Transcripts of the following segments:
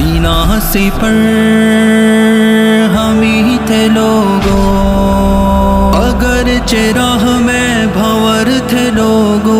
سینہ سے پر ہم ہی تھے لوگوں، اگرچہ راہ میں بھنور تھے لوگوں،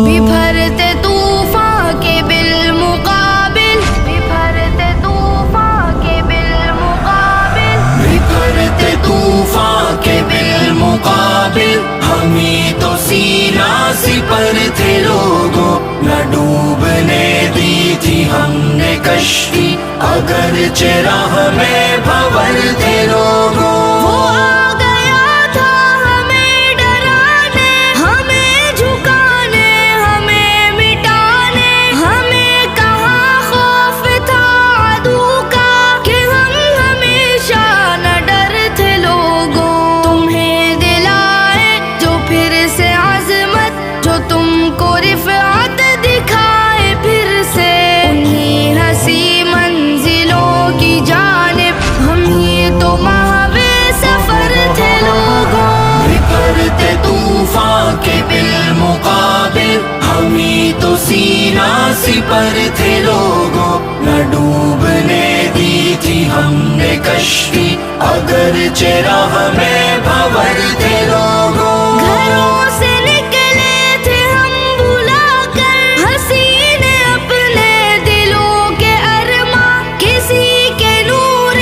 بپھرتے طوفان کے بالمقابل، بپھرتے طوفان کے بالمقابل، بپھرتے طوفان کے بالمقابل، ہم ہی تو سینہ سپر تھے لوگوں، نہ ڈوبنے دی تھی ہم نے کشتی، اگرچہ راہ میں بھنور تھے لوگوں۔ وہ آ گیا تھا ہمیں ڈرانے، ہمیں جھکانے، ہمیں مٹانے، ہمیں کہاں خوف تھا عدو کا کہ ہم ہمیشہ نہ ڈرتے لوگوں۔ تمہیں دلائے جو پھر سے عظمت، جو تم کو رفعت دکھائے پھر سے، انہی ہنسی منزلوں کی جانب ہم ہی تو ماہوے سفر تھے لوگوں۔ بپھرتے طوفان کے بالمقابل، ہم ہی تو سینہ سپر تھے لوگوں، نہ ڈوبنے دی تھی ہم نے کشتی، اگرچہ راہ میں بھنور تھے لوگوں۔ گھروں سے نکلے تھے ہم بھلا کر حسین اپنے دلوں کے ارماں، کسی کے نور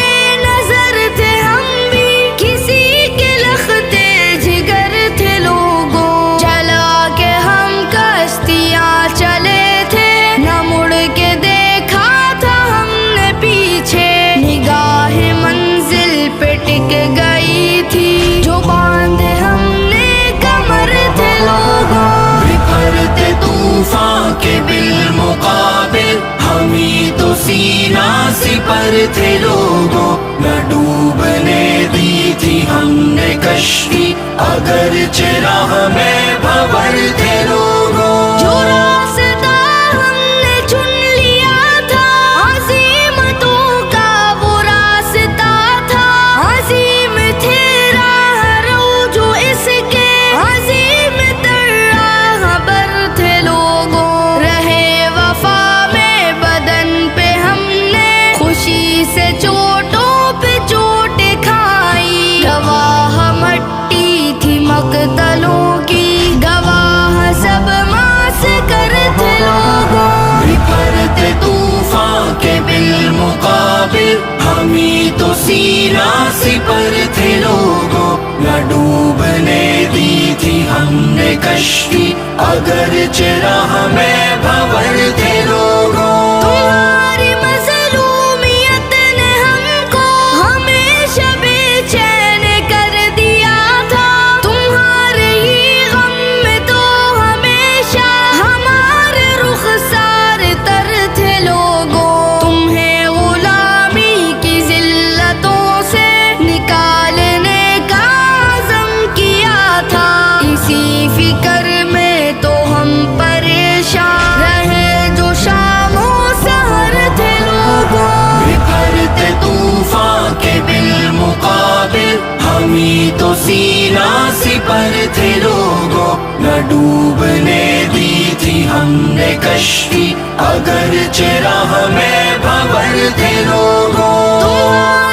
نظر تھے ہم بھی، کسی کے لختے جگر تھے لوگوں۔ چلا کے ہم کشتیاں چلے تھے، نہ مڑ کے دیکھا تھا ہم نے پیچھے، نگاہ منزل پہ ٹک گئی تھی جو باندھے ہم نے کمر تھے لوگوں۔ بپھرتے طوفان کے بالمقابل، ہم ہی تو سینہ سپر تھے لوگوں، نہ ڈوبنے دی تھی ہم نے کشتی، اگرچہ راہ میں بھنور تھے لوگوں۔ جو راستہ ہم نے چن لیا تھا عظیمتوں کا وہ راستہ تھا، عظیم تھے راہ رو جو اس کے، عظیم تر راہ بر تھے لوگوں۔ رہے وفا میں بدن پہ ہم نے خوشی سے چوٹوں پہ چوٹیں کھائی، گواہ مٹی تھی مقتلوں کی، گواہ سب ماس کر تھے لوگوں۔ بپھرتے طوفان کے بالمقابل، ہم ہی تو سینہ سپر تھے لوگوں، نہ ڈوبنے دی تھی ہم نے کشتی، اگرچہ راہ میں بھنور تھے لوگوں۔ تمہاری مظلومیت نے ہم کو ہمیشہ بے چین کر دیا تھا، تمہارے ہی غم میں تو ہمیشہ ہمارے رخسار تر تھے لوگوں۔ تمہیں غلامی کی ذلتوں سے نکالنے کا عزم کیا تھا، اسی فکر میں تو ہم پریشان رہے جو شام و سحر تھے لوگوں۔ بپھرتے طوفان کے بالمقابل، ہم ہی تو سینہ سپر تھے لوگوں، نہ ڈوبنے دی تھی ہم نے کشتی، اگرچہ راہ میں بھنور تھے لوگوں۔